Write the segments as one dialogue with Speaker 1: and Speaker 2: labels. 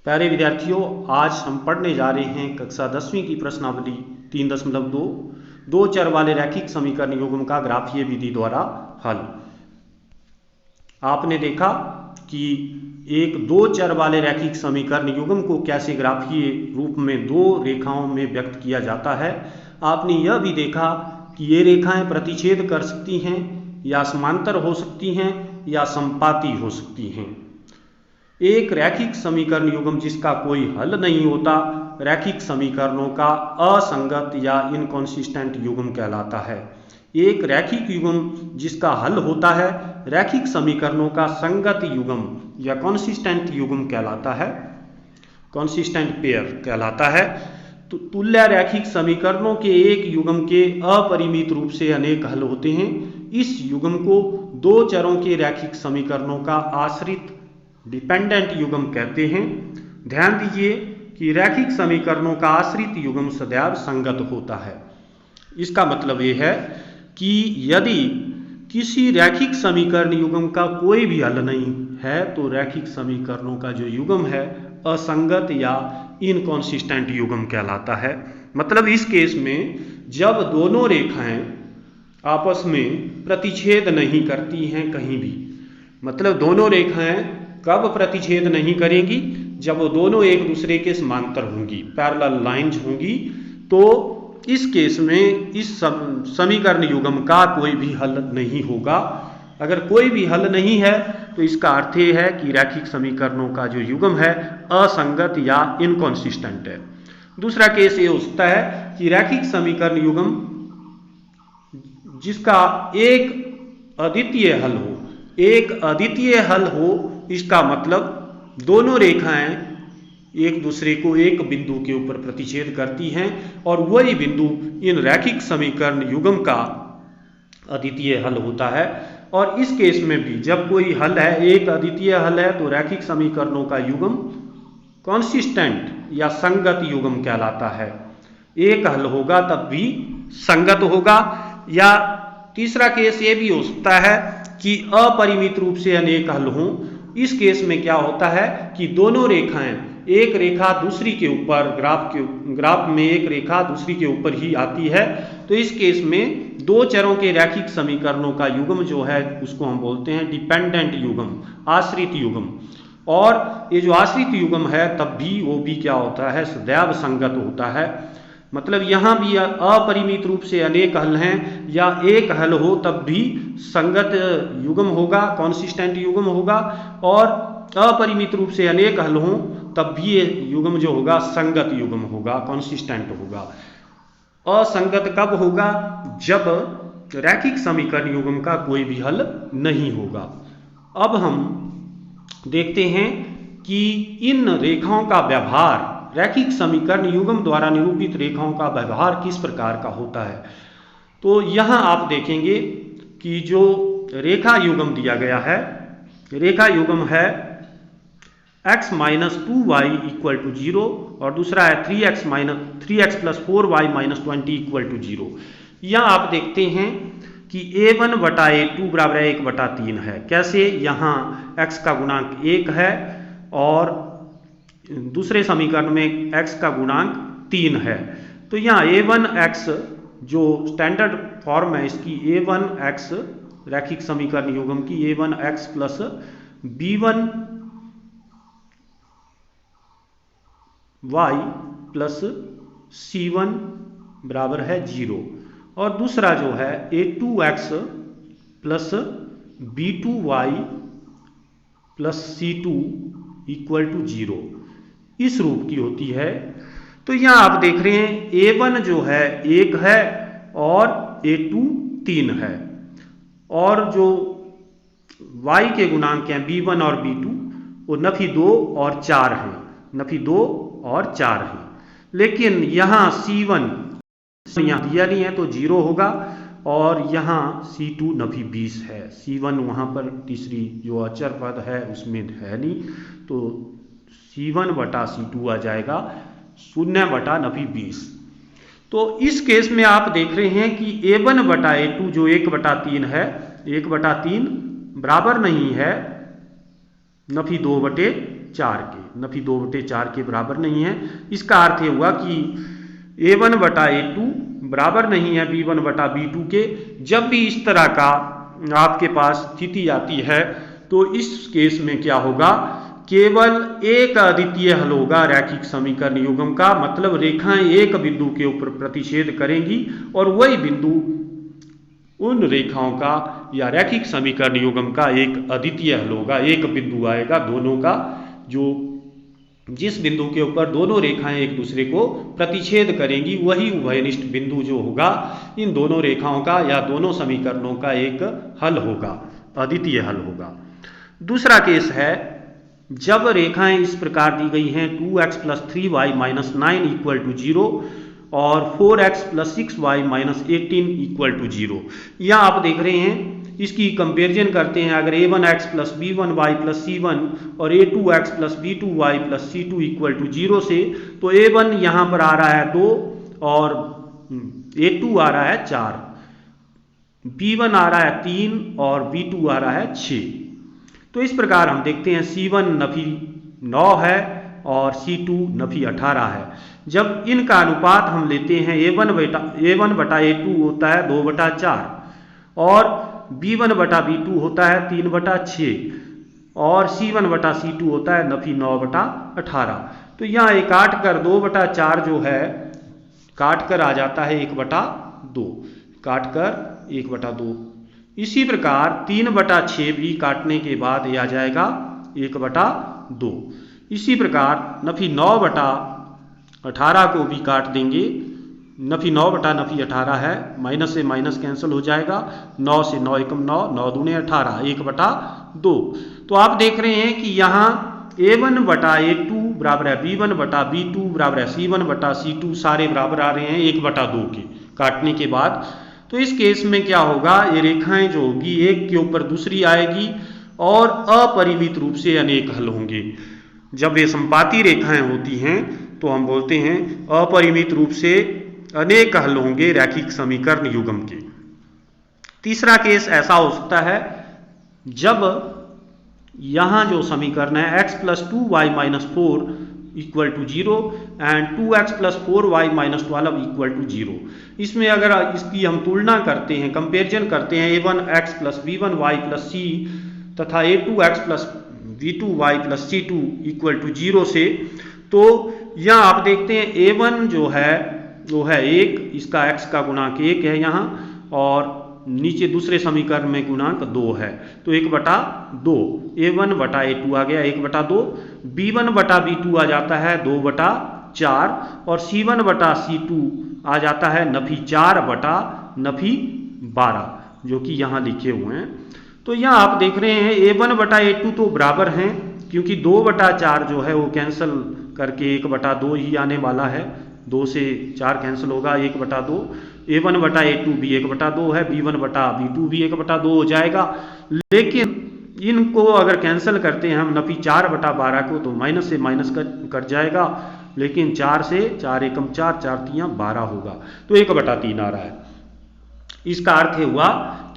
Speaker 1: प्यारे विद्यार्थियों, आज हम पढ़ने जा रहे हैं कक्षा 10वीं की प्रश्नावली 3.2 दो चर वाले रैखिक समीकरण युग्म का ग्राफीय विधि द्वारा हल। आपने देखा कि एक दो चर वाले रैखिक समीकरण युग्म को कैसे ग्राफीय रूप में दो रेखाओं में व्यक्त किया जाता है। आपने यह भी देखा कि ये रेखाएं प्रतिच्छेद कर सकती हैं या समांतर हो सकती हैं या संपाती हो सकती हैं। एक रैखिक समीकरण युग्म जिसका कोई हल नहीं होता रैखिक समीकरणों का असंगत या इनकॉन्सिस्टेंट युग्म कहलाता है। एक रैखिक युग्म जिसका हल होता है रैखिक समीकरणों का संगत युग्म या कॉन्सिस्टेंट युग्म कहलाता है, कॉन्सिस्टेंट पेयर कहलाता है। तो तुल्य रैखिक समीकरणों के एक युग्म के अपरिमित रूप से अनेक हल होते हैं। इस युग्म को दो चरों के रैखिक समीकरणों का आश्रित डिपेंडेंट युग्म कहते हैं। ध्यान दीजिए कि रैखिक समीकरणों का आश्रित युग्म सदैव संगत होता है। इसका मतलब यह है कि यदि किसी रैखिक समीकरण युग्म का कोई भी हल नहीं है तो रैखिक समीकरणों का जो युग्म है असंगत या इनकॉन्सिस्टेंट युग्म कहलाता है। मतलब इस केस में जब दोनों रेखाएं आपस में प्रतिच्छेद नहीं करती हैं कहीं भी, मतलब दोनों रेखाएं कब प्रतिच्छेद नहीं करेंगी, जब वो दोनों एक दूसरे के समांतर होंगी, पैरेलल लाइंस होंगी, तो इस केस में इस समीकरण युग्म का कोई भी हल नहीं होगा। अगर कोई भी हल नहीं है तो इसका अर्थ यह है कि रैखिक समीकरणों का जो युग्म है असंगत या इनकॉन्सिस्टेंट है। दूसरा केस ये हो सकता है कि रैखिक समीकरण युग्म जिसका एक अद्वितीय हल हो, एक अद्वितीय हल हो, इसका मतलब दोनों रेखाएं एक दूसरे को एक बिंदु के ऊपर प्रतिच्छेद करती हैं और वही बिंदु इन रैखिक समीकरण युग्म का अद्वितीय हल होता है। और इस केस में भी जब कोई हल है, एक अद्वितीय हल है, तो रैखिक समीकरणों का युग्म कॉन्सिस्टेंट या संगत युग्म कहलाता है। एक हल होगा तब भी संगत होगा। या तीसरा केस ये भी हो सकता है कि अपरिमित रूप से अनेक हल हों। इस केस में क्या होता है कि दोनों रेखाएं, एक रेखा दूसरी के ऊपर ग्राफ में एक रेखा दूसरी के ऊपर ही आती है, तो इस केस में दो चरों के रैखिक समीकरणों का युग्म जो है उसको हम बोलते हैं डिपेंडेंट युग्म, आश्रित युग्म। और ये जो आश्रित युग्म है तब भी वो भी क्या होता है, सदैव संगत होता है। मतलब यहाँ भी अपरिमित रूप से अनेक हल हैं या एक हल हो तब भी संगत युग्म होगा, कॉन्सिस्टेंट युग्म होगा। और अपरिमित रूप से अनेक हल हों तब भी ये युग्म जो होगा संगत युग्म होगा, कॉन्सिस्टेंट होगा। असंगत कब होगा, जब रैखिक समीकरण युग्म का कोई भी हल नहीं होगा। अब हम देखते हैं कि इन रेखाओं का व्यवहार, रैखिक समीकरण युग्म द्वारा निरूपित रेखाओं का व्यवहार किस प्रकार का होता है। तो यहाँ आप देखेंगे कि जो रेखा युग्म दिया गया है, रेखा युग्म है x minus 2y equal to 0 और दूसरा है 3x plus 4y minus 20 equal to 0। यहाँ आप देखते हैं कि a1 बटा a2 बराबर है 1/3 है। कैसे, यहाँ x का गुणांक 1 है और दूसरे समीकरण में x का गुणांक 3 है। तो यहाँ a1x जो स्टैंडर्ड फॉर्म है इसकी, a1x रैखिक समीकरण युग्म की a1x plus b1y plus c1 बराबर है 0 और दूसरा जो है a2x plus b2y plus c2 equal to 0 इस रूप की होती है। तो यहां आप देख रहे हैं a1 जो है 1 है और a2 3 है और जो y के गुणांक हैं b1 और b2 वो नफी 2 और 4 हैं, नफी 2 और 4 हैं। लेकिन यहाँ c1 यहाँ दिया नहीं है तो 0 होगा और यहाँ c2 नफी 20 है। c1 वहाँ पर तीसरी जो अचर पद है उसमें है नहीं, तो c1 बटा c2 आ जाएगा 0 बटा नफी 20। तो इस केस में आप देख रहे हैं कि a1 बटा a2 जो 1/3 है, 1/3 बराबर नहीं है नफी 2/4 4 के, नफी 2/4 के बराबर नहीं है। इसका अर्थ ये हुआ कि A1 बटा A2 बराबर नहीं है B1 बटा B2 के। जब भी इस तरह का आपके पास स्थिति आती है तो इस केस में क्या होगा, केवल एक अद्वितीय हल होगा रैखिक समीकरण युग्म का, मतलब रेखाएं एक बिंदु के ऊपर प्रतिच्छेद करेंगी और वही बिंदु उन रेखाओं का या रैखिक समीकरण युग्म का एक अद्वितीय हल होगा। एक बिंदु आएगा दोनों का, जो जिस बिंदु के ऊपर दोनों रेखाएं एक दूसरे को प्रतिच्छेद करेंगी वही उभयनिष्ठ बिंदु जो होगा इन दोनों रेखाओं का या दोनों समीकरणों का एक हल होगा, अद्वितीय हल होगा। दूसरा केस है जब रेखाएं इस प्रकार दी गई हैं 2x + 3y - 9 = 0 और 4x + 6y - 18 = 0। यहाँ आप देख रहे हैं इसकी कंपैरिजन करते हैं। अगर a1x + b1y + c1 और a2x + b2y + c2 = 0 से, तो a1 यहाँ पर आ रहा है 2 और a2 आ रहा है 4, b1 आ रहा है 3 और b2 आ रहा है 6। तो इस प्रकार हम देखते हैं c1 नफी 9 है और c2 नफी 18 है। जब इनका अनुपात हम लेते हैं a1 बटा a2 होता है 2/4 और b1 बटा b2 होता है 3/6 और c1 बटा c2 होता है नफी 9/18। तो यहाँ ये काट कर 2/4 जो है काट कर आ जाता है 1/2, काट कर 1/2। इसी प्रकार 3/6 भी काटने के बाद ये आ जाएगा 1/2। इसी प्रकार नफी 9/18 को भी काट देंगे, नफी 9 बटा नफी 18 है, माइनस से माइनस कैंसिल हो जाएगा, 9 से 9 एकम 9, 9 दूने 18, 1/2। तो आप देख रहे हैं कि यहाँ a1 बटा a2 बराबर है b1 बटा b2 बराबर है c1 बटा c2, सारे बराबर आ रहे हैं 1/2 के काटने के बाद। तो इस केस में क्या होगा, ये रेखाएं जो होगी एक के ऊपर दूसरी आएगी और अपरिमित रूप से अनेक हल होंगे। जब ये संपाती रेखाएं होती हैं तो हम बोलते हैं अपरिमित रूप से अनेक हल होंगे रैखिक समीकरण युग्म के। तीसरा केस ऐसा हो सकता है जब यहां जो समीकरण है x + 2y - 4 = 0 and 2x + 4y - 12 = 0। इसमें अगर इसकी हम तुलना करते हैं, कंपेरिजन करते हैं a1x + b1y + c तथा a2x + b2y + c2 = 0 से, तो यहाँ आप देखते हैं a1 जो है वो है 1, इसका x का गुणांक 1 है यहाँ, और नीचे दूसरे समीकरण में गुणांक 2 है, तो 1/2। a1 बटा a2 आ गया 1/2, b1 बटा b2 आ जाता है 2/4 और c1 बटा c2 आ जाता है नफी 4 बटा नफी 12, जो कि यहाँ लिखे हुए हैं। तो यहाँ आप देख रहे हैं a1 बटा a2 तो बराबर हैं, क्योंकि 2/4 जो है वो कैंसिल करके 1/2 ही आने वाला है, 2 से 4 कैंसिल होगा 1/2। a1 बटा a2 भी 1/2 है, b1 बटा b2 भी 1/2 हो जाएगा। लेकिन इनको अगर कैंसिल करते हैं हम नफी 4/12 को, तो माइनस से माइनस कट जाएगा, लेकिन 4 से 4 एकम 4, 4 तियां 12 होगा, तो 1/3 आ रहा है। इसका अर्थ हुआ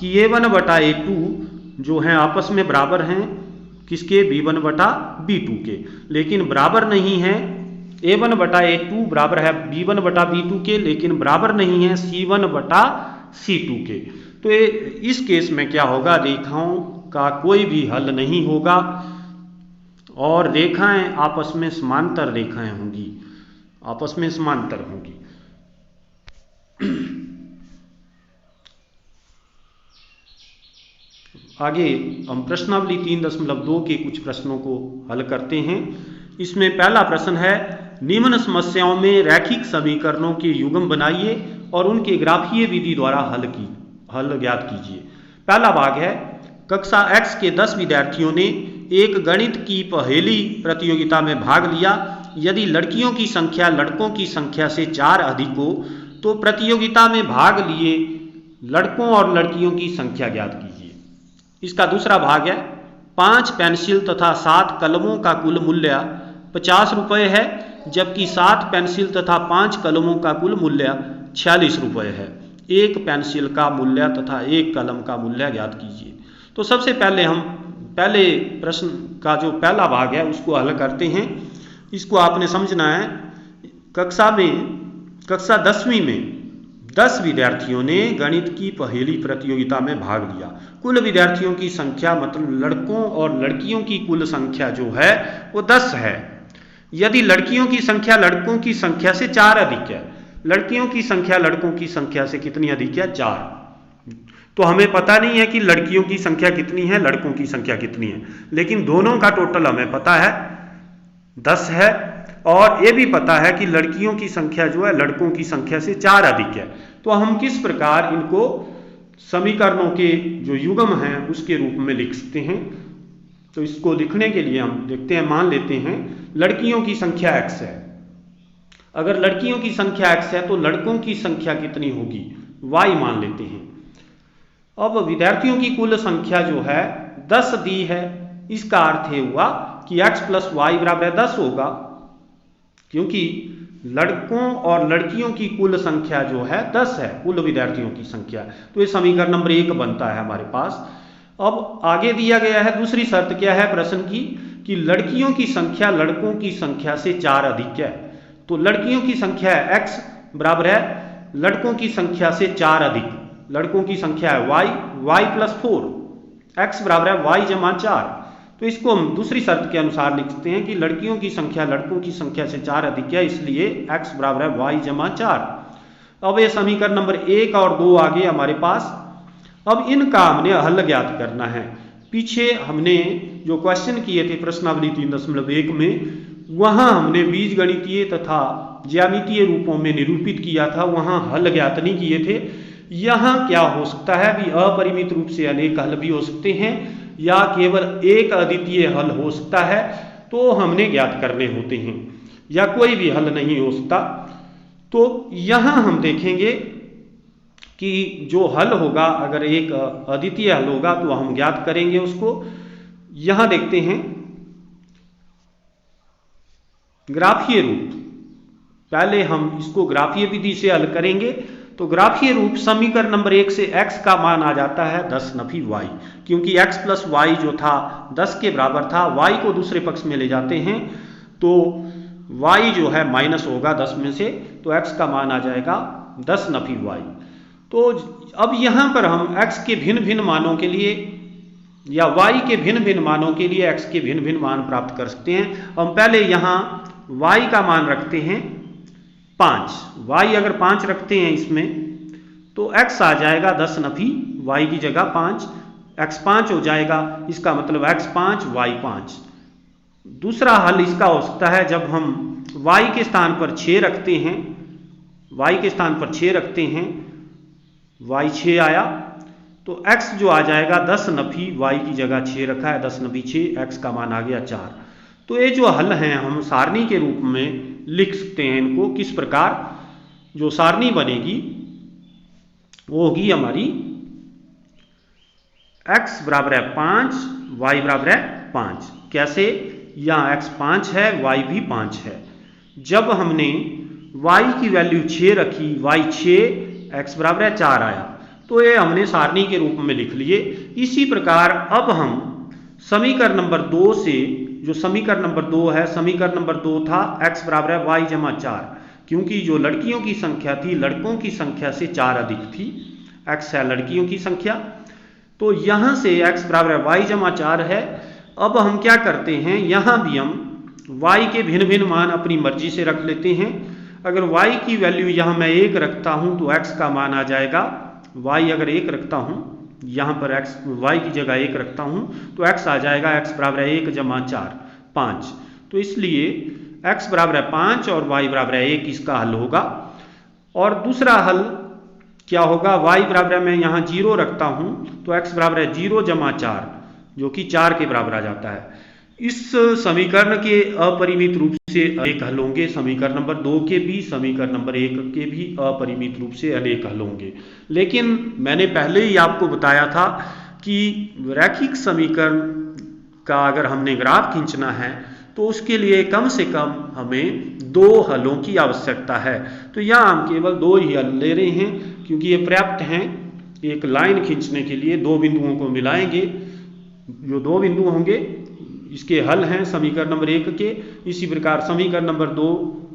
Speaker 1: कि a1 बटा a2 जो हैं आपस में बराबर हैं किसके, b1 बटा b2 के, लेकिन बराबर नहीं है a1 बटा a2 बराबर है b1 बटा b2 के, लेकिन बराबर नहीं है c1 बटा c2 के। तो इस केस में क्या होगा, रेखाओं का कोई भी हल नहीं होगा और रेखाएं आपस में समांतर रेखाएं होंगी, आपस में समांतर होंगी। आगे हम प्रश्नावली 3.2 के कुछ प्रश्नों को हल करते हैं। इसमें पहला प्रश्न है, निम्न समस्याओं में रैखिक समीकरणों के युग्म बनाइए और उनके ग्राफीय विधि द्वारा हल ज्ञात कीजिए। पहला भाग है, कक्षा X के 10 विद्यार्थियों ने एक गणित की पहेली प्रतियोगिता में भाग लिया। यदि लड़कियों की संख्या लड़कों की संख्या से 4 अधिक हो तो प्रतियोगिता में भाग लिए लड़कों और लड़कियों की संख्या ज्ञात कीजिए। इसका दूसरा भाग है, 5 पेंसिल तथा 7 कलमों का कुल मूल्य 50 रुपये है, जबकि 7 पेंसिल तथा 5 कलमों का कुल मूल्य 46 रुपये है। एक पेंसिल का मूल्य तथा एक कलम का मूल्य ज्ञात कीजिए। तो सबसे पहले हम पहले प्रश्न का जो पहला भाग है उसको हल करते हैं। इसको आपने समझना है, कक्षा 10वीं में 10 विद्यार्थियों ने गणित की पहेली प्रतियोगिता में भाग लिया। कुल विद्यार्थियों की संख्या मतलब लड़कों और लड़कियों की कुल संख्या जो है वो 10 है। यदि लड़कियों की संख्या लड़कों की संख्या से 4 अधिक है, लड़कियों की संख्या लड़कों की संख्या से कितनी अधिक है? 4। तो हमें पता नहीं है कि लड़कियों की संख्या कितनी है, लड़कों की संख्या कितनी है, लेकिन दोनों का टोटल हमें पता है 10 है, और ये भी पता है कि लड़कियों की संख्या जो है लड़कों की संख्या से 4 अधिक है। तो हम किस प्रकार इनको समीकरणों के जो युग्म हैं उसके रूप में लिख सकते हैं? तो इसको लिखने के लिए हम देखते हैं, मान लेते हैं लड़कियों की संख्या x है। अगर लड़कियों की संख्या x है तो लड़कों की संख्या कितनी होगी? y मान लेते हैं। अब विद्यार्थियों की कुल संख्या जो है 10 दी है, इसका अर्थ ये हुआ कि x + y = 10 होगा, क्योंकि लड़कों और लड़कियों की कुल संख्या जो है 10 है, कुल विद्यार्थियों की संख्या। तो ये समीकरण नंबर 1 बनता है हमारे पास। अब आगे दिया गया है दूसरी शर्त क्या है प्रश्न की, कि लड़कियों की संख्या लड़कों की संख्या से 4 अधिक है। तो लड़कियों की संख्या है x बराबर है लड़कों की संख्या से 4 अधिक, लड़कों की संख्या है y + 4, x बराबर है y = 4। तो इसको हम दूसरी शर्त के अनुसार लिखते हैं कि लड़कियों की संख्या लड़कों की संख्या से 4 अधिक है, इसलिए x बराबर है y = 4। अब ये समीकरण नंबर 1 और 2 आ गए हमारे पास। अब इनका हमने हल ज्ञात करना है। पीछे हमने जो क्वेश्चन किए थे प्रश्नावली 3.1 में, वहां हमने बीजगणितीय तथा ज्यामितीय रूपों में निरूपित किया था, वहां हल ज्ञात नहीं किए थे। यहां क्या हो सकता है भी अपरिमित रूप से अनेक हल भी हो सकते हैं या केवल एक अद्वितीय हल हो सकता है, तो हमने ज्ञात करने होते हैं, या कोई भी हल नहीं हो सकता। तो यहां हम देखेंगे कि जो हल होगा, अगर एक अद्वितीय हल होगा तो हम ज्ञात करेंगे उसको। यहां देखते हैं ग्राफीय रूप, पहले हम इसको ग्राफीय विधि से हल करेंगे। तो ग्राफीय रूप समीकरण नंबर 1 से x का मान आ जाता है 10 नफी y, क्योंकि x + y जो था 10 के बराबर था, y को दूसरे पक्ष में ले जाते हैं तो y जो है माइनस होगा 10 में से, तो x का मान आ जाएगा 10 नफी y। तो अब यहां पर हम x के भिन्न भिन्न मानों के लिए या y के भिन्न भिन्न मानों के लिए x के भिन्न भिन्न मान प्राप्त कर सकते हैं। हम पहले यहां y का मान रखते हैं 5, y अगर 5 रखते हैं इसमें तो x आ जाएगा 10 नफी y की जगह 5, x 5 हो जाएगा, इसका मतलब x 5 y 5। दूसरा हल इसका हो सकता है जब हम y के स्थान पर 6 रखते हैं, y के स्थान पर 6 रखते हैं, y 6 आया तो x जो आ जाएगा 10 नफी y की जगह 6 रखा है, 10 नफी 6, x का मान आ गया 4। तो ये जो हल हैं हम सारणी के रूप में लिख सकते हैं इनको। किस प्रकार? जो सारणी बनेगी वो होगी हमारी x बराबर है 5, y बराबर है 5। कैसे? यहाँ x 5 है, y भी 5 है। जब हमने y की वैल्यू 6 रखी, y 6, x बराबर है 4 आया, तो ये हमने सारणी के रूप में लिख लिए। इसी प्रकार अब हम समीकरण नंबर 2 से, जो समीकरण नंबर 2 है, समीकरण नंबर 2 था x बराबर है y = 4, क्योंकि जो लड़कियों की संख्या थी लड़कों की संख्या से 4 अधिक थी, x है लड़कियों की संख्या, तो यहां से x बराबर है y = 4 है। अब हम क्या करते हैं, यहां भी हम y के भिन्न भिन्न मान अपनी मर्जी से रख लेते हैं। अगर y की वैल्यू यहां मैं 1 रखता हूं तो x का मान आ जाएगा, y अगर 1 रखता हूं, यहां पर x y की जगह 1 रखता हूं तो x आ जाएगा x बराबर है 1 + 4, 5। तो इसलिए x बराबर है 5 और y बराबर है 1, इसका हल होगा। और दूसरा हल क्या होगा, y बराबर है, मैं यहाँ 0 रखता हूं तो x बराबर है 0 + 4, जो कि 4 के बराबर आ जाता है। इस समीकरण के अपरिमित रूप से अनेक हल होंगे, समीकरण नंबर 2 के भी, समीकरण नंबर 1 के भी अपरिमित रूप से अनेक हल होंगे। लेकिन मैंने पहले ही आपको बताया था कि रैखिक समीकरण का अगर हमने ग्राफ खींचना है तो उसके लिए कम से कम हमें 2 हलों की आवश्यकता है। तो यहाँ हम केवल 2 ही हल ले रहे हैं, क्योंकि ये पर्याप्त हैं। एक लाइन खींचने के लिए 2 बिंदुओं को मिलाएंगे जो दो बिंदु होंगे इसके हल हैं समीकरण नंबर 1 के, इसी प्रकार समीकरण नंबर 2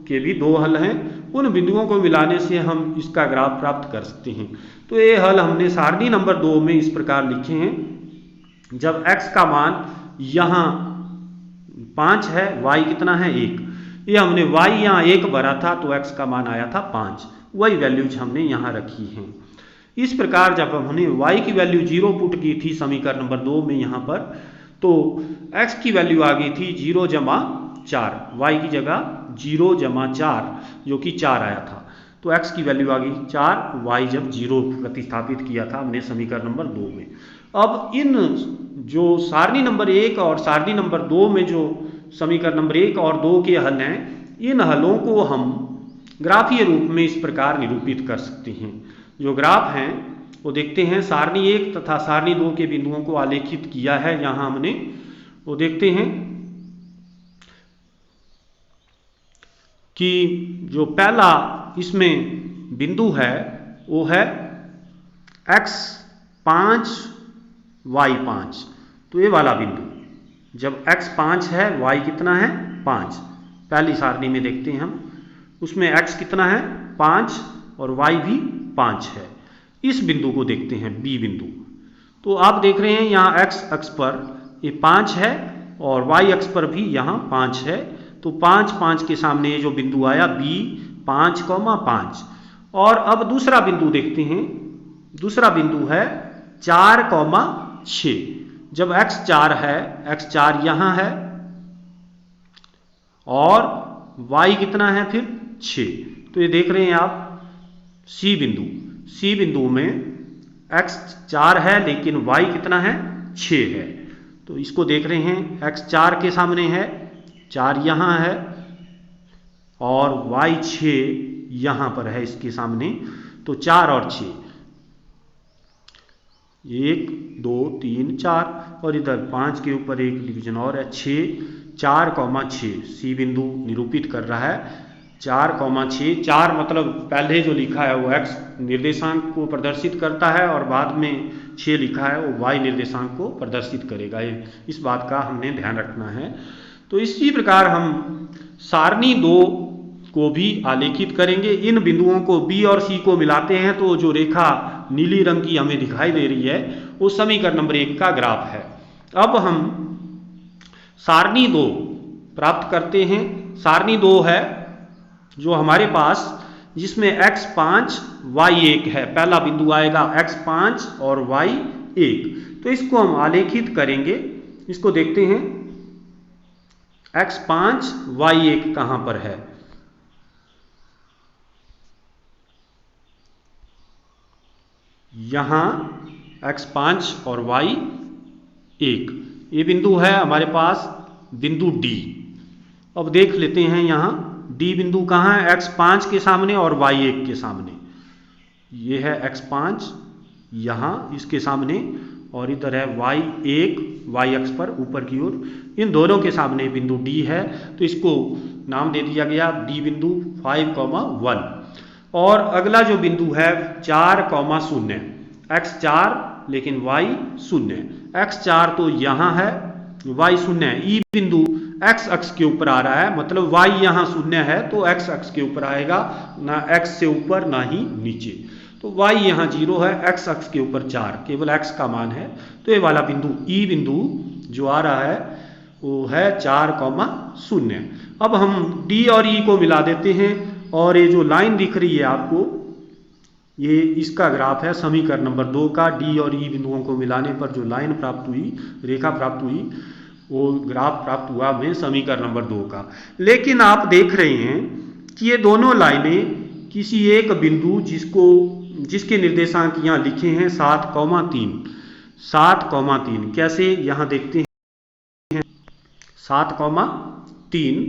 Speaker 1: के भी दो हल हैं। उन बिंदुओं को मिलाने से हम इसका ग्राफ प्राप्त कर सकते हैं। तो ये हल हमने सारणी नंबर 2 में इस प्रकार लिखे हैं। जब x का मान यहाँ 5 है, y कितना है 1, ये हमने y यहाँ 1 भरा था तो x का मान आया था 5, वही वैल्यूज हमने यहाँ रखी हैं। इस प्रकार जब हमने y की वैल्यू 0 पुट की थी समीकरण नंबर 2 में यहाँ पर, तो x की वैल्यू आ गई थी 0 जमा 4, y की जगह 0 जमा 4 जो कि 4 आया था, तो x की वैल्यू आ गई 4, y जब 0 प्रतिस्थापित किया था हमने समीकरण नंबर 2 में। अब इन जो सारणी नंबर 1 और सारणी नंबर 2 में जो समीकरण नंबर 1 और 2 के हल हैं, इन हलों को हम ग्राफीय रूप में इस प्रकार निरूपित कर सकते हैं। जो ग्राफ हैं वो देखते हैं, सारणी 1 तथा सारणी 2 के बिंदुओं को आलेखित किया है यहाँ हमने, वो देखते हैं कि जो पहला इसमें बिंदु है वो है x5 y5, तो ये वाला बिंदु जब x5 है y कितना है 5, पहली सारणी में देखते हैं हम, उसमें x कितना है 5 और y भी 5 है। इस बिंदु को देखते हैं b बिंदु, तो आप देख रहे हैं यहाँ x अक्ष पर ये 5 है और y अक्ष पर भी यहाँ 5 है, तो 5 5 के सामने ये जो बिंदु आया b 5, 5। और अब दूसरा बिंदु देखते हैं, दूसरा बिंदु है 4, 6, जब x4 है, x4 यहाँ है और y कितना है फिर 6, तो ये देख रहे हैं आप c बिंदु, c बिंदु में x4 है लेकिन y कितना है 6 है, तो इसको देख रहे हैं x4 के सामने है, 4 यहाँ है और y 6 यहाँ पर है इसके सामने, तो 4 और 6, 1 2 3 4 और इधर 5 के ऊपर एक डिवीजन और है 6, 4, 6 सी बिंदु निरूपित कर रहा है 4, 6। 4 मतलब पहले जो लिखा है वो x निर्देशांक को प्रदर्शित करता है और बाद में 6 लिखा है वो y निर्देशांक को प्रदर्शित करेगा, इस बात का हमने ध्यान रखना है। तो इसी प्रकार हम सारणी 2 को भी आलेखित करेंगे। इन बिंदुओं को b और c को मिलाते हैं तो जो रेखा नीली रंग की हमें दिखाई दे रही है वो समीकरण नंबर 1 का ग्राफ है। अब हम सारणी 2 प्राप्त करते हैं। सारणी 2 है जो हमारे पास जिसमें x5 y1 है, पहला बिंदु आएगा x5 और y1, तो इसको हम आलेखित करेंगे। इसको देखते हैं x5 y1 कहां पर है, यहां x5 और y1 ये बिंदु है हमारे पास बिंदु D। अब देख लेते हैं यहां D बिंदु कहां है, x5 के सामने और y1 के सामने, ये है x5 यहां इसके सामने और इधर है y1 y अक्ष पर ऊपर की ओर, इन दोनों के सामने बिंदु D है, तो इसको नाम दे दिया गया D बिंदु 5, 1। और अगला जो बिंदु है 4, 0, x4 लेकिन y 0, x4 तो यहाँ है y 0 है, ई बिंदु x अक्ष के ऊपर आ रहा है, मतलब y यहाँ 0 है तो x अक्ष के ऊपर आएगा, ना x से ऊपर ना ही नीचे, तो y यहाँ 0 है, x अक्ष के ऊपर 4, केवल x का मान है, तो ये वाला बिंदु ई बिंदु जो आ रहा है वो है 4, 0। अब हम D और E को मिला देते हैं और ये जो लाइन दिख रही है आपको, ये इसका ग्राफ है समीकरण नंबर 2 का। D और E बिंदुओं को मिलाने पर जो लाइन प्राप्त हुई, रेखा प्राप्त हुई, वो ग्राफ प्राप्त हुआ हमें समीकरण नंबर 2 का। लेकिन आप देख रहे हैं कि ये दोनों लाइनें किसी एक बिंदु जिसके निर्देशांक यहाँ लिखे हैं 7, 3, 7, 3, कैसे यहाँ देखते हैं 7, 3,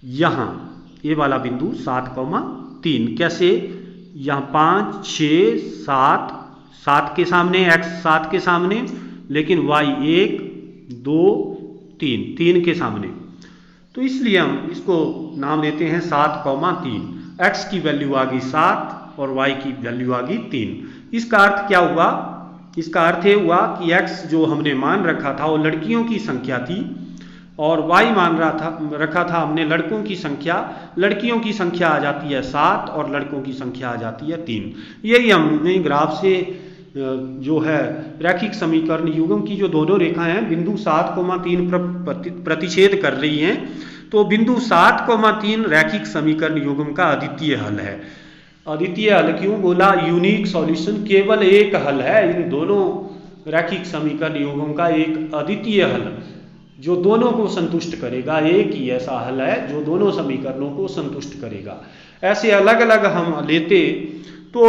Speaker 1: यहाँ ये वाला बिंदु 7, 3 कैसे, यहाँ 5, 6, 7, 7 के सामने x 7 के सामने, लेकिन y 1, 2, 3, 3 के सामने, तो इसलिए हम इसको नाम देते हैं 7, 3। x की वैल्यू आ गई 7 और y की वैल्यू आ गई 3। इसका अर्थ क्या हुआ इसका अर्थ ये हुआ कि x जो हमने मान रखा था वो लड़कियों की संख्या थी और y मान रखा था हमने लड़कों की संख्या। लड़कियों की संख्या आ जाती है 7 और लड़कों की संख्या आ जाती है 3। यही हमने ग्राफ से जो है रैखिक समीकरण युग्म की जो दोनों रेखाएं हैं बिंदु 7,3 पर प्रतिच्छेद कर रही हैं, तो बिंदु 7,3 रैखिक समीकरण युग्म का अद्वितीय हल है। अद्वितीय हल क्यों बोला? यूनिक सॉल्यूशन, केवल एक हल है इन दोनों रैखिक समीकरण युग्म का, एक अद्वितीय हल जो दोनों को संतुष्ट करेगा। एक ही ऐसा हल है जो दोनों समीकरणों को संतुष्ट करेगा। ऐसे अलग अलग हम लेते तो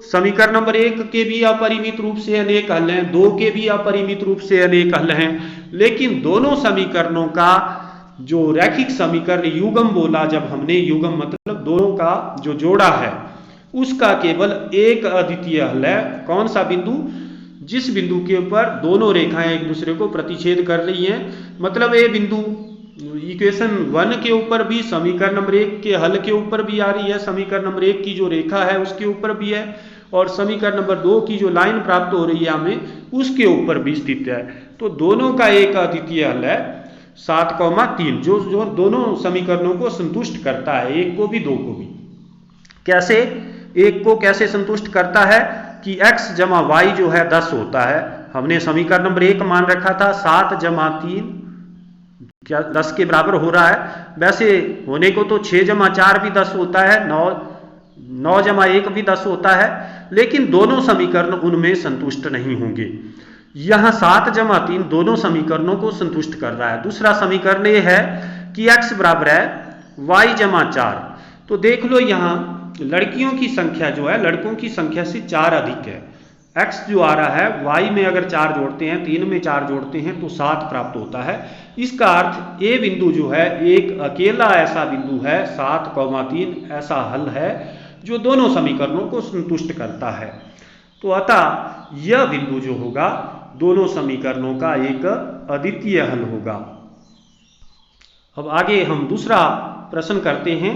Speaker 1: समीकरण नंबर 1 के भी अपरिमित रूप से अनेक हल हैं, 2 के भी अपरिमित रूप से अनेक हल हैं, लेकिन दोनों समीकरणों का जो रैखिक समीकरण युग्म बोला जब हमने, युग्म मतलब दोनों का जो जोड़ा है, उसका केवल एक अद्वितीय हल है। कौन सा बिंदु? जिस बिंदु के ऊपर दोनों रेखाएं एक दूसरे को प्रतिच्छेद कर रही हैं। मतलब ये बिंदु इक्वेशन 1 के ऊपर भी, समीकरण नंबर 1 के हल के ऊपर भी आ रही है, समीकरण नंबर 1 की जो रेखा है उसके ऊपर भी है, और समीकरण नंबर 2 की जो लाइन प्राप्त हो रही है हमें उसके ऊपर भी स्थित है। तो दोनों का एक अद्वितीय हल है 7,3 जो दोनों समीकरणों को संतुष्ट करता है, एक को भी 2 को भी। कैसे? एक को कैसे संतुष्ट करता है कि x जमा वाई जो है 10 होता है। हमने समीकरण नंबर 1 मान रखा था 7 जमा 3 क्या 10 के बराबर हो रहा है। वैसे होने को तो 6 जमा 4 भी 10 होता है, 9 जमा 1 भी 10 होता है, लेकिन दोनों समीकरण उनमें संतुष्ट नहीं होंगे। यहां 7 जमा 3 दोनों समीकरणों को संतुष्ट कर रहा है। दूसरा समीकरण यह है कि x बराबर है y जमा 4। तो देख लो यहां लड़कियों की संख्या जो है लड़कों की संख्या से 4 अधिक है। x जो आ रहा है y में अगर 4 जोड़ते हैं, 3 में 4 जोड़ते हैं तो 7 प्राप्त होता है। इसका अर्थ ये बिंदु जो है एक अकेला ऐसा बिंदु है, 7,3 ऐसा हल है जो दोनों समीकरणों को संतुष्ट करता है। तो अतः यह बिंदु जो होगा दोनों समीकरणों का एक अद्वितीय हल होगा। अब आगे हम दूसरा प्रश्न करते हैं,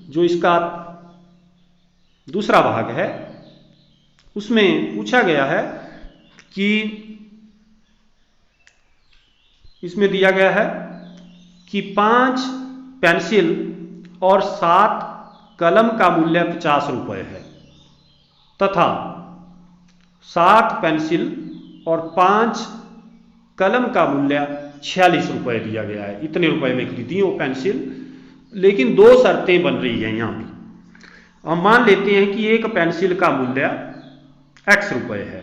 Speaker 1: जो इसका दूसरा भाग है। उसमें पूछा गया है कि इसमें दिया गया है कि 5 पेंसिल और 7 कलम का मूल्य 50 रुपये है तथा 7 पेंसिल और 5 कलम का मूल्य 46 रुपये दिया गया है। इतने रुपए में खरीदी वो पेंसिल, लेकिन 2 शर्तें बन रही हैं यहां भी। हम मान लेते हैं कि एक पेंसिल का मूल्य x रुपये है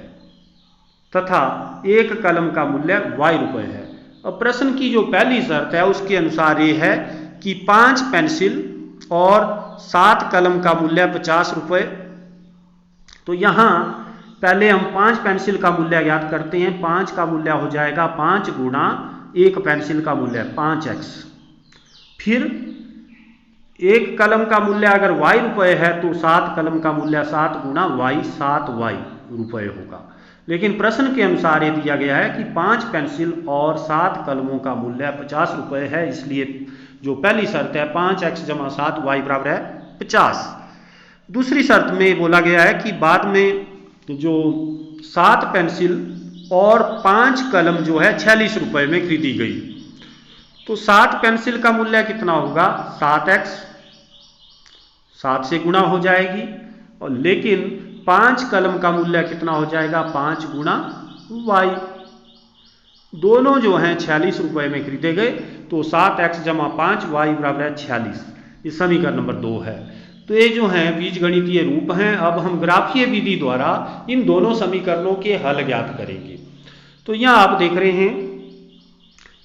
Speaker 1: तथा एक कलम का मूल्य y रुपये है। अब प्रश्न की जो पहली शर्त है उसके अनुसार ये है कि 5 पेंसिल और 7 कलम का मूल्य 50 रुपये। तो यहां पहले हम 5 पेंसिल का मूल्य ज्ञात करते हैं। 5 का मूल्य हो जाएगा 5 गुणा एक पेंसिल का मूल्य 5x। फिर एक कलम का मूल्य अगर y रुपये है तो 7 कलम का मूल्य 7 गुणा y 7y रुपये होगा। लेकिन प्रश्न के अनुसार ये दिया गया है कि 5 पेंसिल और 7 कलमों का मूल्य 50 रुपये है, इसलिए जो पहली शर्त है 5x जमा 7y बराबर है 50। दूसरी शर्त में बोला गया है कि बाद में जो 7 पेंसिल और 5 कलम जो है 46 रुपये में खरीदी गई। तो 7 पेंसिल का मूल्य कितना होगा? 7x, 7 से गुणा हो जाएगी, और लेकिन 5 कलम का मूल्य कितना हो जाएगा? 5 गुणा y। दोनों जो हैं 46 रुपये में खरीदे गए, तो 7x जमा 5y बराबर है 46। ये समीकरण नंबर 2 है। तो ये जो हैं बीजगणितीय रूप हैं। अब हम ग्राफीय विधि द्वारा इन दोनों समीकरणों के हल ज्ञात करेंगे। तो यहाँ आप देख रहे हैं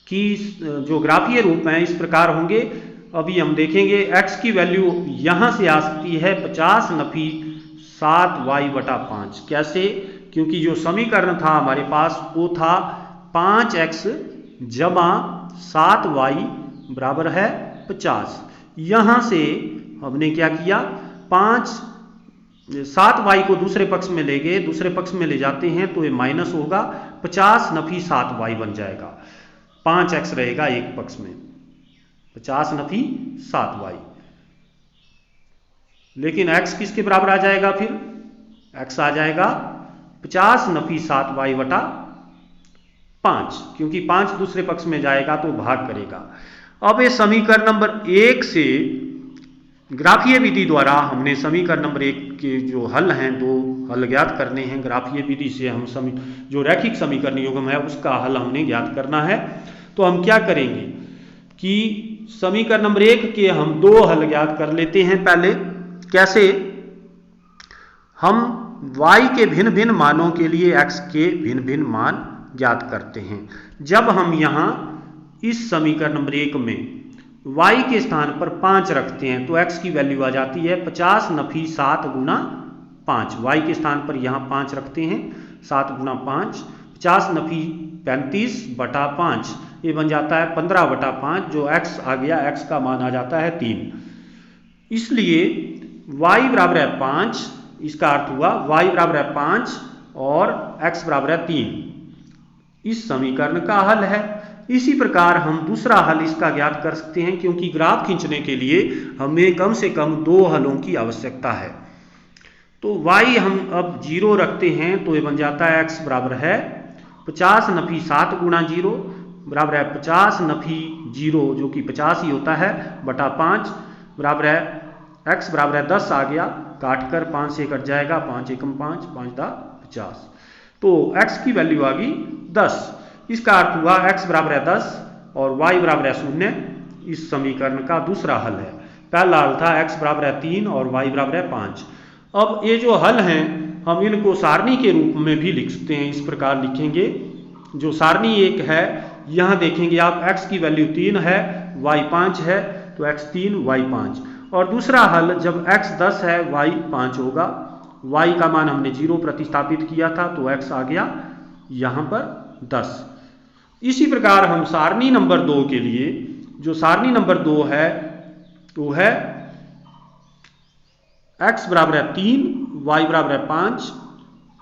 Speaker 1: कि जो ग्राफीय रूप हैं इस प्रकार होंगे। अभी हम देखेंगे x की वैल्यू यहाँ से आ सकती है 50 नफी 7y बटा 5। कैसे? क्योंकि जो समीकरण था हमारे पास वो था 5x जमा 7y बराबर है 50। यहाँ से हमने क्या किया, 7y को दूसरे पक्ष में ले गए, दूसरे पक्ष में ले जाते हैं तो ये माइनस होगा, 50 नफी 7y बन जाएगा, 5x रहेगा एक पक्ष में, 50 नफी 7y। लेकिन x किसके बराबर आ जाएगा? फिर x आ जाएगा 50 नफी 7 वाई बटा 5, क्योंकि 5 दूसरे पक्ष में जाएगा तो भाग करेगा। अब ये समीकरण नंबर 1 से ग्राफीय विधि द्वारा हमने समीकरण नंबर 1 के जो हल हैं, दो हल ज्ञात करने हैं। ग्राफीय विधि से हम जो रैखिक समीकरण युग्म है उसका हल हमने ज्ञात करना है। तो हम क्या करेंगे कि समीकरण नंबर 1 के हम दो हल ज्ञात कर लेते हैं। पहले कैसे? हम y के भिन्न भिन्न मानों के लिए x के भिन्न भिन्न मान ज्ञात करते हैं। जब हम यहां इस समीकरण नंबर 1 में y के स्थान पर 5 रखते हैं तो x की वैल्यू आ जाती है 50 नफी 7 गुना 5। y के स्थान पर यहां 5 रखते हैं, 7 गुना 5, 50 नफी 35 बटा 5, ये बन जाता है 15 बटा 5, जो x आ गया, x का मान आ जाता है 3। इसलिए y बराबर है 5, इसका अर्थ हुआ y बराबर है 5 और x बराबर है 3। इस समीकरण का हल है। इसी प्रकार हम दूसरा हल इसका ज्ञात कर सकते हैं, क्योंकि ग्राफ खींचने के लिए हमें कम से कम दो हलों की आवश्यकता है। तो y हम अब 0 रखते हैं तो ये बन जाता है x बराबर है 50 नफी 7 गुना 0 बराबर है 50 नफी 0 जो कि 50 ही होता है बटा 5 बराबर है x बराबर है 10 आ गया, काट कर 5 से कट जाएगा, 5 एकम 5, 5 दा 50। तो x की वैल्यू आ गई 10। इसका अर्थ हुआ x बराबर है 10 और y बराबर है 0। इस समीकरण का दूसरा हल है। पहला हल था x बराबर है 3 और y बराबर है 5। अब ये जो हल हैं हम इनको सारणी के रूप में भी लिख सकते हैं। इस प्रकार लिखेंगे, जो सारणी 1 है, यहाँ देखेंगे आप x की वैल्यू 3 है, y 5 है, तो x 3 y 5। और दूसरा हल जब x 10 है y 5 होगा, y का मान हमने 0 प्रतिस्थापित किया था तो x आ गया यहाँ पर 10। इसी प्रकार हम सारणी नंबर 2 के लिए, जो सारणी नंबर 2 है वो है x बराबर है 3, y बराबर है 5,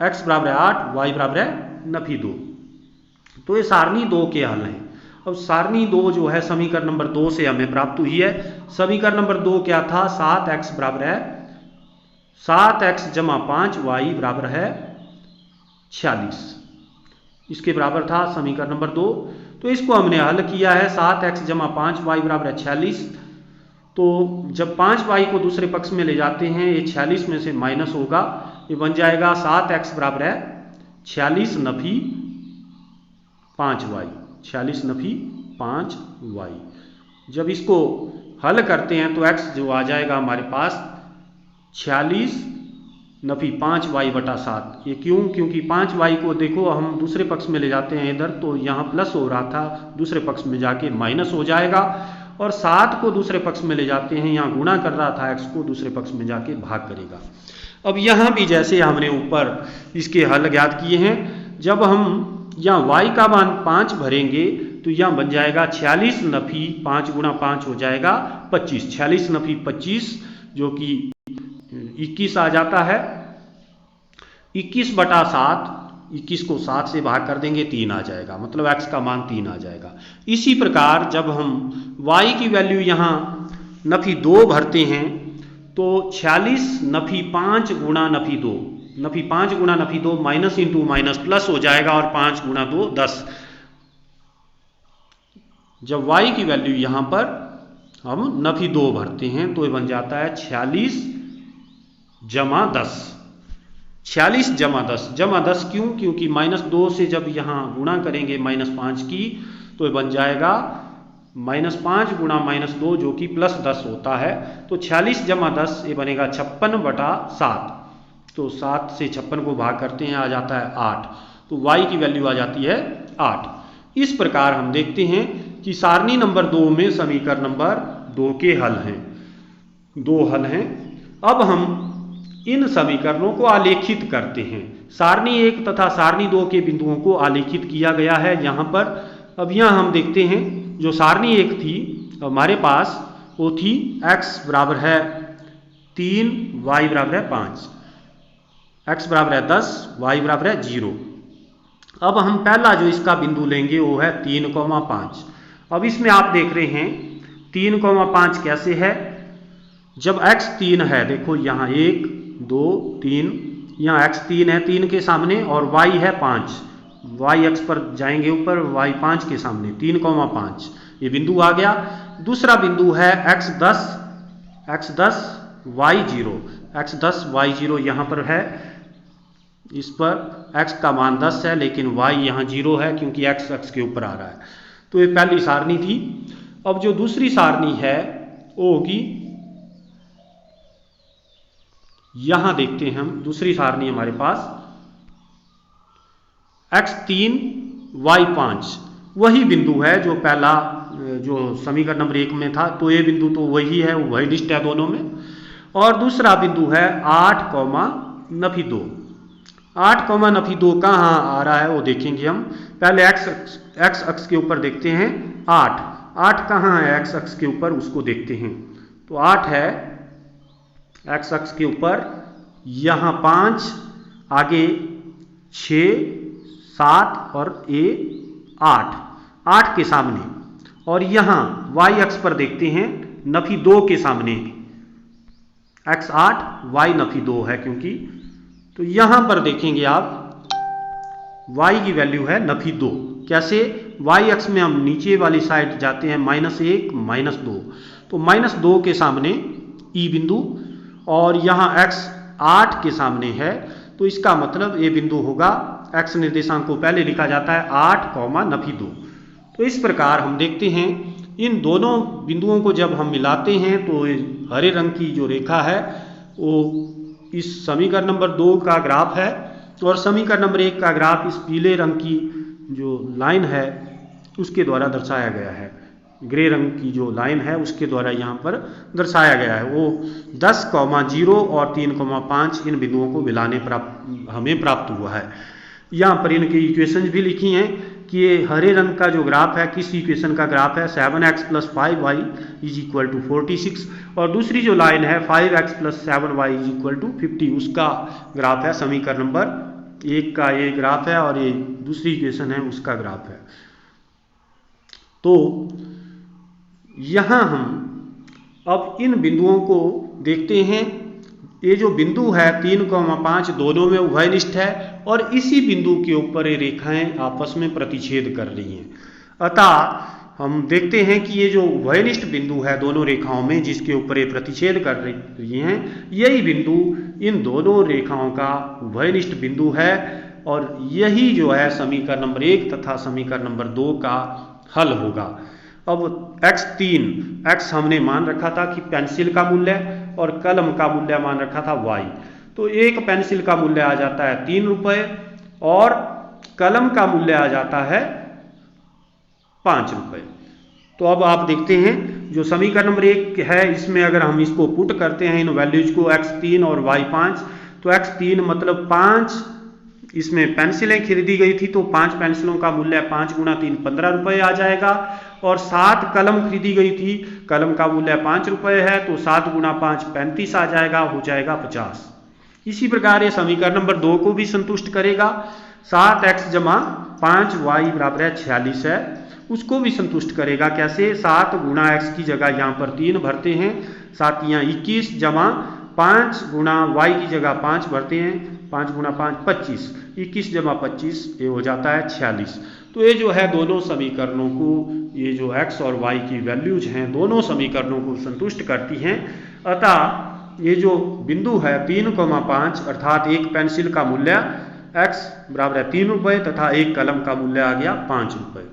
Speaker 1: x बराबर है 8, y बराबर है नफी 2। तो ये सारणी 2 के हल हैं। अब सारणी 2 जो है समीकरण नंबर 2 से हमें प्राप्त हुई है। समीकरण नंबर 2 क्या था? 7x बराबर है 7x जमा 5 y बराबर है 46, इसके बराबर था समीकरण नंबर 2। तो इसको हमने हल किया है। 7x जमा 5 y बराबर है 46। तो जब 5 y को दूसरे पक्ष में ले जाते हैं, ये 46 में से माइनस होगा, ये बन जाएगा 7x बराबर है 46 नफी 5y, 46 नफी 5y। जब इसको हल करते हैं तो x जो आ जाएगा हमारे पास 46 नफी 5y बटा 7। ये क्यों? क्योंकि 5y को देखो हम दूसरे पक्ष में ले जाते हैं इधर, तो यहाँ प्लस हो रहा था, दूसरे पक्ष में जाके माइनस हो जाएगा। और 7 को दूसरे पक्ष में ले जाते हैं, यहाँ गुणा कर रहा था, x को दूसरे पक्ष में जाके भाग करेगा। अब यहाँ भी जैसे हमने ऊपर इसके हल ज्ञात किए हैं, जब हम यहाँ y का मान 5 भरेंगे तो यहाँ बन जाएगा 46 नफी 5 गुणा 5 हो जाएगा 25, 46 नफी 25 जो कि 21 आ जाता है। 21 बटा 7, 21 को 7 से भाग कर देंगे, 3 आ जाएगा, मतलब x का मान 3 आ जाएगा। इसी प्रकार जब हम y की वैल्यू यहाँ नफी 2 भरते हैं तो 46 नफी 5 गुणा नफी 2, नफी 5 गुणा Nafi 2 minus into minus plus हो जाएगा, और 5 गुणा 2 10। जब y की वैल्यू यहाँ पर हम नफी 2 भरते हैं तो ये बन जाता है 46 जमा 10। 46 जमा 10, जमा 10 क्यों? क्योंकि -2 से जब यहाँ गुणा करेंगे -5 की तो ये बन जाएगा -5 गुणा -2 जो कि +10 होता है। तो 46 जमा 10 ये बनेगा 56 बटा 7। तो 7 से 56 को भाग करते हैं, आ जाता है 8। तो y की वैल्यू आ जाती है 8। इस प्रकार हम देखते हैं कि सारणी नंबर 2 में समीकरण नंबर 2 के हल हैं, 2 हल हैं। अब हम इन समीकरणों को आलेखित करते हैं। सारणी 1 तथा सारणी 2 के बिंदुओं को आलेखित किया गया है यहाँ पर। अब यहाँ हम देखते हैं, जो सारणी 1 थी हमारे पास वो थी x बराबर है 3, y बराबर है 5, x बराबर है 10, y बराबर है 0। अब हम पहला जो इसका बिंदु लेंगे वो है 3,5। अब इसमें आप देख रहे हैं 3,5 कैसे है? जब x 3 है, देखो यहाँ 1 2 3 यहाँ x3 है 3 के सामने और y है 5, y अक्ष पर जाएंगे ऊपर, y 5 के सामने 3,5 ये बिंदु आ गया। दूसरा बिंदु है x10 y0 यहाँ पर है, इस पर x का मान 10 है लेकिन y यहाँ 0 है क्योंकि x अक्ष के ऊपर आ रहा है। तो ये पहली सारणी थी। अब जो दूसरी सारणी है वो होगी, यहां देखते हैं हम दूसरी सारणी हमारे पास x3 y5 वही बिंदु है जो पहला जो समीकरण नंबर 1 में था, तो ये बिंदु तो वही है, वही लिस्ट है दोनों में। और दूसरा बिंदु है 8,2। 8,2 कहाँ आ रहा है वो देखेंगे हम। पहले x अक्ष के ऊपर देखते हैं 8 कहाँ है x अक्ष के ऊपर, उसको देखते हैं। तो 8 है x अक्ष के ऊपर, यहाँ 5, आगे 6, 7 और a 8 के सामने। और यहाँ y अक्ष पर देखते हैं 2 के सामने, x 8 y 2 है क्योंकि। तो यहाँ पर देखेंगे आप y की वैल्यू है 2। कैसे? y अक्ष में हम नीचे वाली साइड जाते हैं -1 -2, तो -2 के सामने E बिंदु और यहाँ x 8 के सामने है, तो इसका मतलब ये बिंदु होगा, x निर्देशांक को पहले लिखा जाता है 8,2। तो इस प्रकार हम देखते हैं इन दोनों बिंदुओं को जब हम मिलाते हैं तो हरे रंग की जो रेखा है वो इस समीकरण नंबर 2 का ग्राफ है और समीकरण नंबर 1 का ग्राफ इस पीले रंग की जो लाइन है उसके द्वारा दर्शाया गया है। ग्रे रंग की जो लाइन है उसके द्वारा यहाँ पर दर्शाया गया है। वो 10,0 और 3,5 इन बिंदुओं को मिलाने पर हमें प्राप्त हुआ है। यहाँ पर इनकी इक्वेशन भी लिखी हैं कि ये हरे रंग का जो ग्राफ है किस इक्वेशन का ग्राफ है, 7x + 5y = 46, और दूसरी जो लाइन है 5x + 7y = 50, उसका ग्राफ है। समीकरण नंबर 1 का ये ग्राफ है और ये दूसरी इक्वेशन है उसका ग्राफ है। तो यहाँ हम अब इन बिंदुओं को देखते हैं। ये जो बिंदु है 3,5 दोनों में उभयनिष्ठ है और इसी बिंदु के ऊपर ये रेखाएं आपस में प्रतिच्छेद कर रही हैं। अतः हम देखते हैं कि ये जो उभयनिष्ठ बिंदु है दोनों रेखाओं में जिसके ऊपर ये प्रतिच्छेद कर रही हैं, यही बिंदु इन दोनों रेखाओं का उभयनिष्ठ बिंदु है और यही जो है समीकरण नंबर 1 तथा समीकरण नंबर 2 का हल होगा। अब x हमने मान रखा था कि पेंसिल का मूल्य और कलम का मूल्य मान रखा था y। तो एक पेंसिल का मूल्य आ जाता है 3 रुपए और कलम का मूल्य आ जाता है 5 रुपए। तो अब आप देखते हैं जो समीकरण नंबर 1 है इसमें अगर हम इसको पुट करते हैं इन वैल्यूज को x3 और y5, तो x3 मतलब 5, इसमें पेंसिलें खरीदी गई थी तो 5 पेंसिलों का मूल्य 5 × 3 15 रुपए आ जाएगा। और 7 कलम खरीदी गई थी, कलम का मूल्य 5 रुपए है तो 7 × 5 35 आ जाएगा, हो जाएगा 50। इसी प्रकार ये समीकरण नंबर 2 को भी संतुष्ट करेगा। 7x + 5y = 46 है, उसको भी संतुष्ट करेगा। कैसे? 7 × x की जगह यहाँ पर 3 भरते हैं, 7 यहाँ 21 = 5 × y की जगह 5 भरते हैं, 5 × 5 25, 21 + 25 ये हो जाता है 46। तो ये जो है दोनों समीकरणों को, ये जो x और y की वैल्यूज हैं दोनों समीकरणों को संतुष्ट करती हैं। अतः ये जो बिंदु है 3,5 अर्थात एक पेंसिल का मूल्य x = 3 रुपए तथा एक कलम का मूल्य आ गया 5 रुपए।